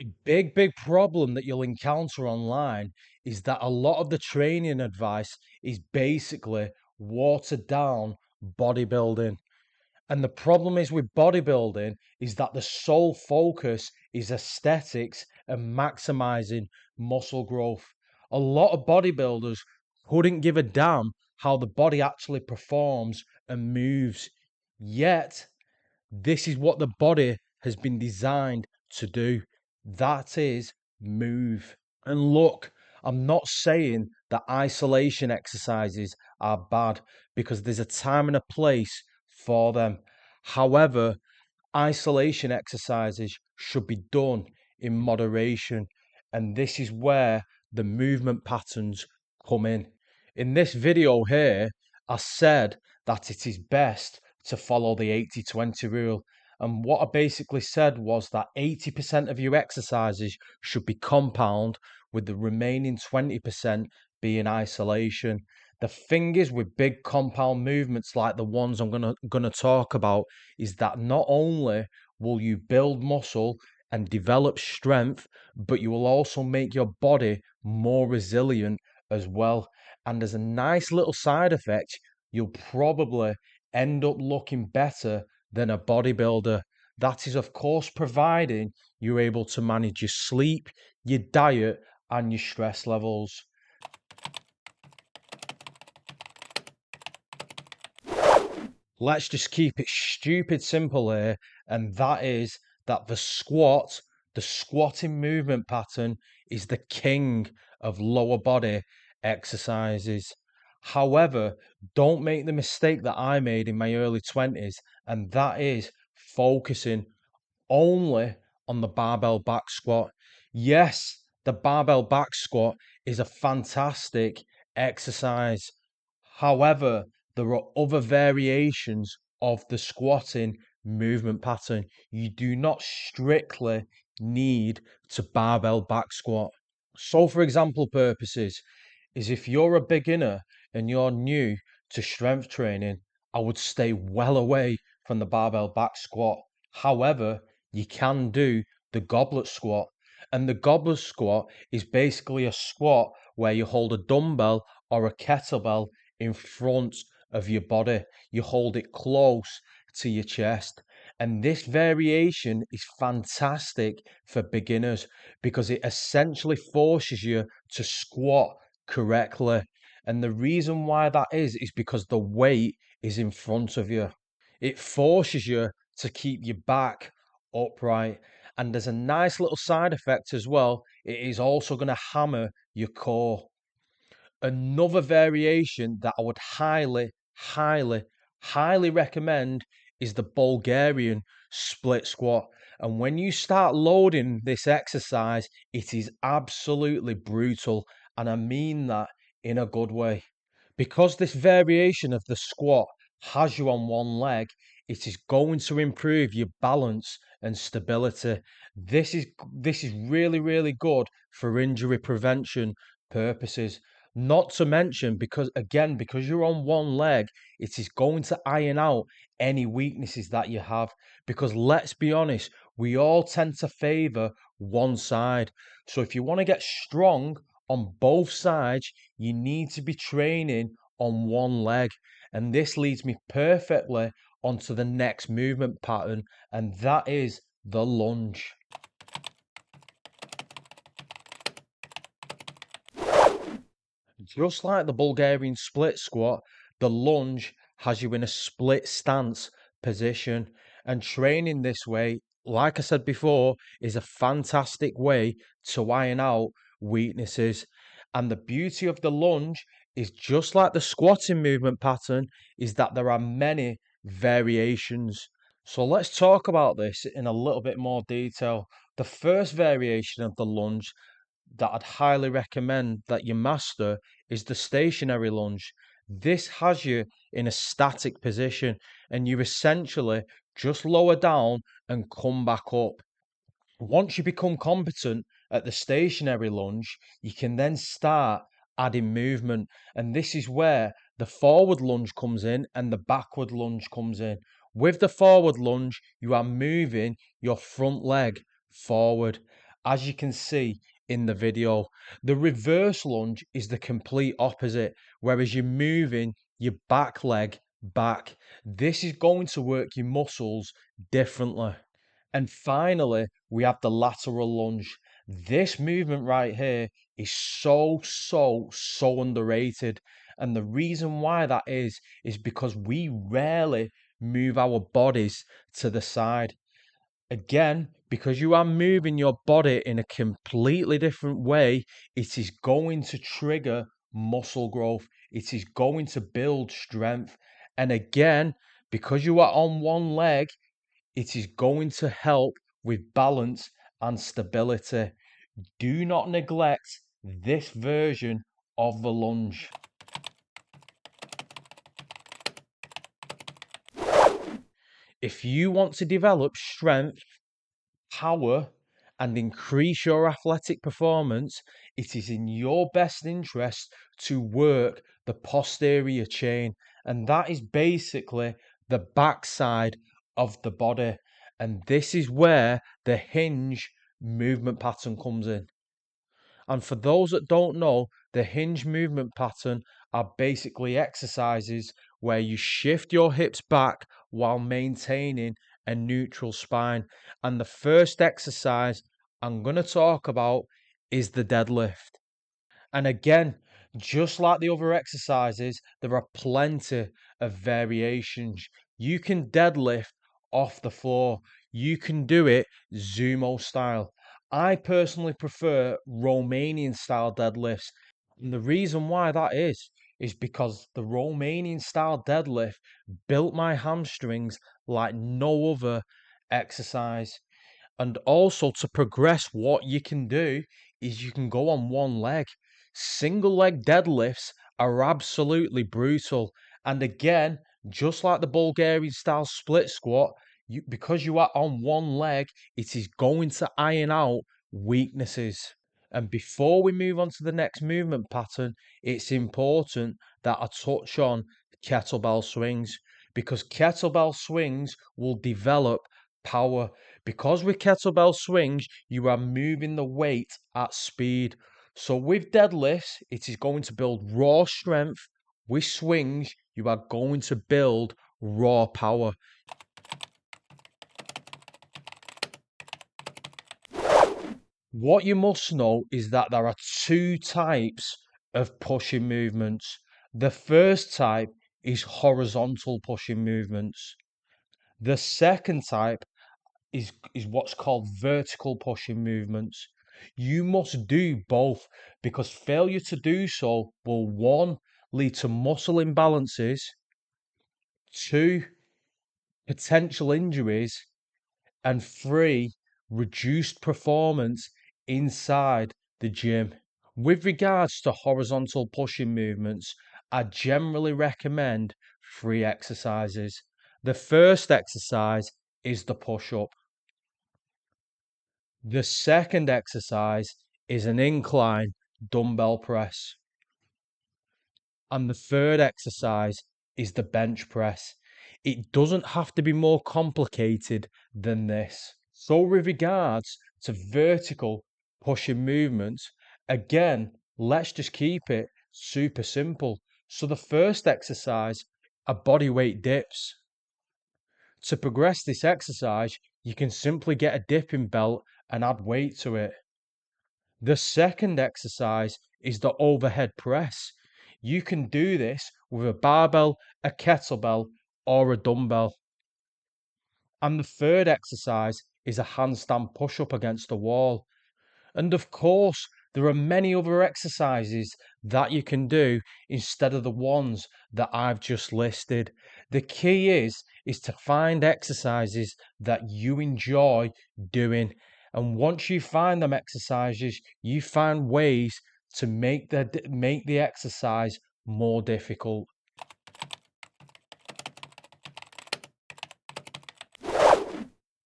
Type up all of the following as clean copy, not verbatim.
A big problem that you'll encounter online is that a lot of the training advice is basically watered down bodybuilding. And the problem is with bodybuilding is that the sole focus is aesthetics and maximizing muscle growth. A lot of bodybuilders couldn't give a damn how the body actually performs and moves. Yet, this is what the body has been designed to do. That is move. And look, I'm not saying that isolation exercises are bad because there's a time and a place for them. However, isolation exercises should be done in moderation. And this is where the movement patterns come in. In this video here, I said that it is best to follow the 80-20 rule. And what I basically said was that 80% of your exercises should be compound, with the remaining 20% being isolation. The thing is with big compound movements like the ones I'm gonna talk about is that not only will you build muscle and develop strength, but you will also make your body more resilient as well. And as a nice little side effect, you'll probably end up looking better than a bodybuilder. That is, of course, providing you're able to manage your sleep, your diet, and your stress levels. Let's just keep it stupid simple here, and that is that the squatting movement pattern, is the king of lower body exercises. However, don't make the mistake that I made in my early 20s, and that is focusing only on the barbell back squat. Yes, the barbell back squat is a fantastic exercise. However, there are other variations of the squatting movement pattern. You do not strictly need to barbell back squat. So, for example purposes, is if you're a beginner and you're new to strength training, I would stay well away from the barbell back squat. However, you can do the goblet squat. And the goblet squat is basically a squat where you hold a dumbbell or a kettlebell in front of your body. You hold it close to your chest. And this variation is fantastic for beginners because it essentially forces you to squat correctly. And the reason why that is because the weight is in front of you. It forces you to keep your back upright. And there's a nice little side effect as well. It is also going to hammer your core. Another variation that I would highly recommend is the Bulgarian split squat. And when you start loading this exercise, it is absolutely brutal. And I mean that in a good way. Because this variation of the squat has you on one leg, it is going to improve your balance and stability. This is really good for injury prevention purposes. Not to mention, because you're on one leg, it is going to iron out any weaknesses that you have. Because let's be honest, we all tend to favor one side. So if you want to get strong on both sides, you need to be training on one leg. And this leads me perfectly onto the next movement pattern, and that is the lunge. Just like the Bulgarian split squat, the lunge has you in a split stance position. And training this way, like I said before, is a fantastic way to iron out weaknesses. And the beauty of the lunge is just like the squatting movement pattern, is that there are many variations. So let's talk about this in a little bit more detail. The first variation of the lunge that I'd highly recommend that you master is the stationary lunge. This has you in a static position and you essentially just lower down and come back up. Once you become competent at the stationary lunge, you can then start adding movement. And this is where the forward lunge comes in and the backward lunge comes in. With the forward lunge, you are moving your front leg forward. as you can see in the video. The reverse lunge is the complete opposite, whereas you're moving your back leg back. This is going to work your muscles differently. And finally, we have the lateral lunge. This movement right here is so underrated. And the reason why that is because we rarely move our bodies to the side. Again, because you are moving your body in a completely different way, it is going to trigger muscle growth. It is going to build strength. And again, because you are on one leg, it is going to help with balance and stability. Do not neglect this version of the lunge. If you want to develop strength, power, and increase your athletic performance, it is in your best interest to work the posterior chain. And that is basically the backside of the body. And this is where the hinge movement pattern comes in. And for those that don't know, the hinge movement pattern are basically exercises where you shift your hips back while maintaining a neutral spine. And the first exercise I'm going to talk about is the deadlift. And again, just like the other exercises, there are plenty of variations. You can deadlift off the floor. You can do it Zumo style. I personally prefer Romanian style deadlifts. And the reason why that is because the Romanian style deadlift built my hamstrings like no other exercise. And also to progress, what you can do is you can go on one leg. Single leg deadlifts are absolutely brutal. And again, just like the Bulgarian style split squat, because you are on one leg, it is going to iron out weaknesses. And before we move on to the next movement pattern, it's important that I touch on kettlebell swings, because kettlebell swings will develop power. Because with kettlebell swings, you are moving the weight at speed. So with deadlifts, it is going to build raw strength. With swings, you are going to build raw power. What you must know is that there are two types of pushing movements. The first type is horizontal pushing movements. The second type is what's called vertical pushing movements. You must do both, because failure to do so will, one, lead to muscle imbalances, two, potential injuries, and three, reduced performance inside the gym. With regards to horizontal pushing movements, I generally recommend three exercises. The first exercise is the push up. The second exercise is an incline dumbbell press. And the third exercise is the bench press. It doesn't have to be more complicated than this. So with regards to vertical pushing movements, again, let's just keep it super simple. So the first exercise are body weight dips. To progress this exercise, you can simply get a dipping belt and add weight to it. The second exercise is the overhead press. You can do this with a barbell, a kettlebell, or a dumbbell. And the third exercise is a handstand push up against the wall. And of course, there are many other exercises that you can do instead of the ones that I've just listed. The key is to find exercises that you enjoy doing. And once you find them exercises, you find ways to make the exercise more difficult.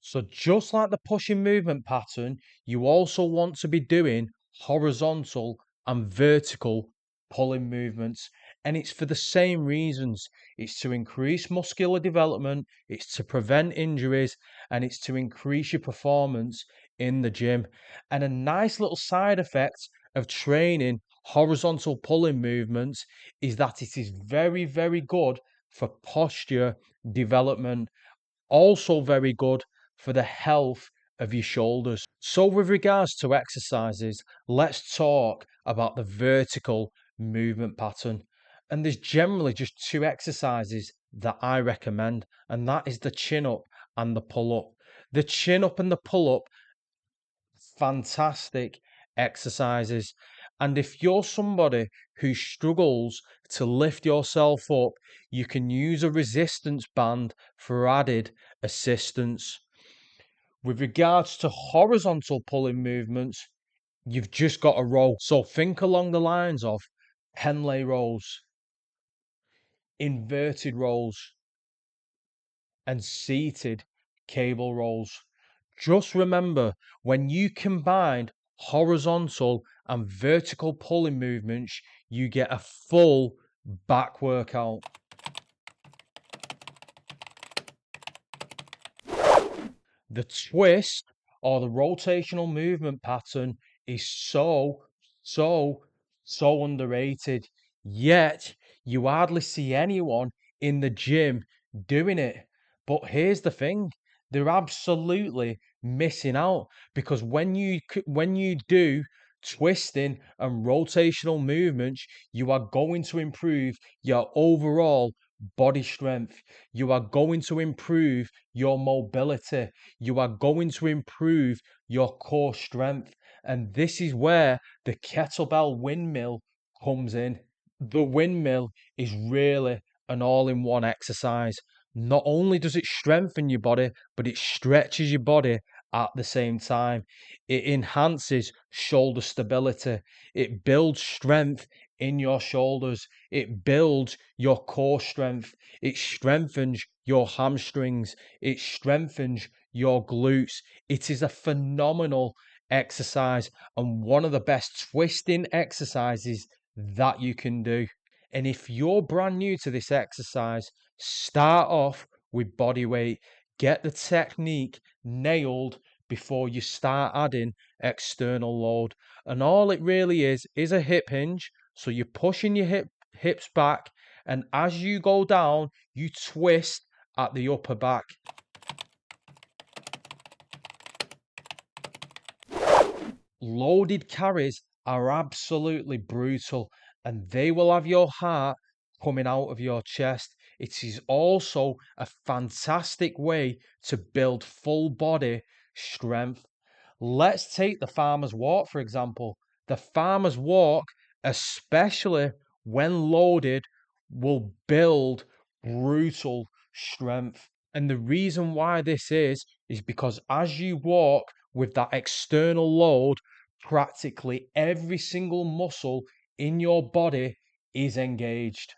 So just like the pushing movement pattern, you also want to be doing horizontal and vertical pulling movements. And it's for the same reasons. It's to increase muscular development, it's to prevent injuries, and it's to increase your performance in the gym. And a nice little side effect of training horizontal pulling movements is that it is very, very good for posture development, also very good for the health of your shoulders. So, with regards to exercises, let's talk about the vertical movement pattern. And there's generally just two exercises that I recommend, and that is the chin up and the pull up. The chin up and the pull up, fantastic exercises. And if you're somebody who struggles to lift yourself up, you can use a resistance band for added assistance. With regards to horizontal pulling movements, you've just got to row. So think along the lines of Henley rows, inverted rows, and seated cable rolls. Just remember, when you combine horizontal and vertical pulling movements, you get a full back workout. The twist or the rotational movement pattern is so, so underrated. Yet you hardly see anyone in the gym doing it. But here's the thing, they're absolutely missing out because when you do twisting and rotational movements, you are going to improve your overall body strength. You are going to improve your mobility. You are going to improve your core strength. And this is where the kettlebell windmill comes in. The windmill is really an all in one exercise. Not only does it strengthen your body, but it stretches your body at the same time. It enhances shoulder stability. It builds strength in your shoulders. It builds your core strength. It strengthens your hamstrings. It strengthens your glutes. It is a phenomenal exercise and one of the best twisting exercises that you can do. And if you're brand new to this exercise, start off with body weight. Get the technique nailed before you start adding external load. And all it really is a hip hinge. So you're pushing your hips back, and as you go down, you twist at the upper back. Loaded carries are absolutely brutal and they will have your heart coming out of your chest. It is also a fantastic way to build full body strength. Let's take the farmer's walk, for example. The farmer's walk, especially when loaded, will build brutal strength. And the reason why this is because as you walk with that external load, practically every single muscle in your body is engaged.